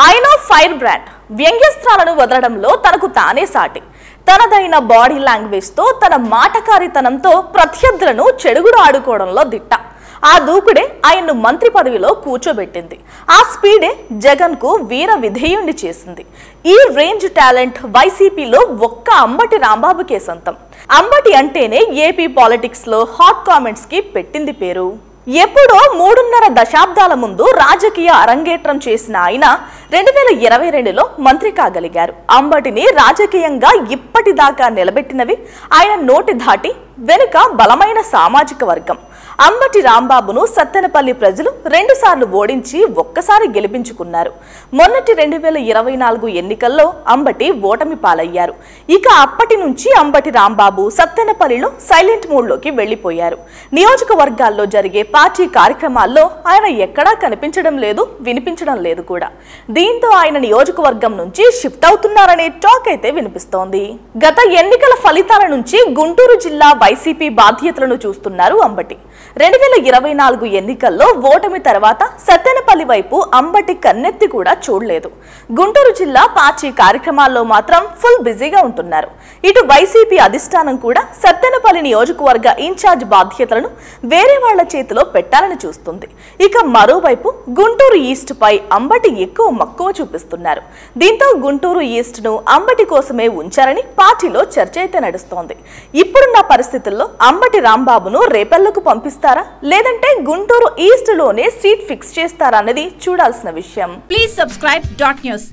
ఆయన fire brand వ్యంగ్యస్త్రాలను వదలడంలో తనకు తానే సాటి. తనదైన బాడీ లాంగ్వేజ్ తో తన మాటకారితనంతో ప్రత్యర్థులను చెడుగుడు ఆడుకోవడంలో దిట్ట. ఆ దూకుడే ఆయన్ను మంత్రి పదవిలో కూర్చోబెట్టింది. ఆ స్పీడే జగన్ కు వీర విధేయుణ్ణి చేసింది. ఈ రేంజ్ టాలెంట్ వైసీపీలో ఒక్క అంబటి రాంబాబుకే సొంతం. అంబటి అంటేనే ఏపీ పాలిటిక్స్ లో హాట్ కామెంట్స్ కి పెట్టింది పేరు. ఎప్పుడో 3.5 దశాబ్దాల ముందు రాజకీయ అరంగేట్రం చేసిన ఆయన 2022లో మంత్రి కాగలిగారు. అంబటిని రాజకీయంగా ఇప్పటిదాకా నిలబెట్టినవి ఆయన నోటి ధాటి వెనుక బలమైన సామాజిక వర్గం. అంబటి రాంబాబును సత్తెనపల్లి ప్రజలు 2 సార్లు ఓడించి ఒక్కసారి గెలిపించుకున్నారు. మొన్నటి 2024 ఎన్నికల్లో అంబటి ఓటమి పాలయ్యారు. ఇక అప్పటి నుంచి అంబటి రాంబాబు సత్తెనపల్లిలో సైలెంట్ మోడ్లోకి వెళ్లిపోయారు. నియోజకవర్గాల్లో జరిగే పార్టీ కార్యక్రమాల్లో ఆయన ఎక్కడా కనిపించడం లేదు, వినిపించడం లేదు కూడా. దీంతో ఆయన నియోజకవర్గం నుంచి షిఫ్ట్ అవుతున్నారనే టాక్ అయితే వినిపిస్తోంది. గత ఎన్నికల ఫలితాల నుంచి గుంటూరు జిల్లా వైసీపీ బాధ్యతలను చూస్తున్నారు అంబటి. 2024 ఎన్నికల్లో ఓటమి తర్వాత సత్తెనపల్లి వైపు అంబటి కన్నెత్తి కూడా చూడలేదు. గుంటూరు జిల్లా పార్టీ కార్యక్రమాల్లో మాత్రం ఫుల్ బిజీగా ఉంటున్నారు. ఇటు వైసీపీ అధిష్టానం కూడా సత్తెనపల్లి నియోజకవర్గ ఇన్ఛార్జ్ బాధ్యతలను వేరే వాళ్ల చేతిలో పెట్టాలని చూస్తుంది. ఇక మరోవైపు గుంటూరు ఈస్ట్ పై అంబటి ఎక్కువ మక్కువ చూపిస్తున్నారు. దీంతో గుంటూరు ఈస్ట్ ను అంబటి కోసమే ఉంచారని పార్టీలో చర్చ అయితే నడుస్తోంది. ఇప్పుడున్న పరిస్థితుల్లో అంబటి రాంబాబును రేపల్లకు పంపిస్తారా లేదంటే గుంటూరు ఈస్ట్ లోనే సీట్ ఫిక్స్ చేస్తారా అన్నది చూడాల్సిన విషయం. Please subscribe .news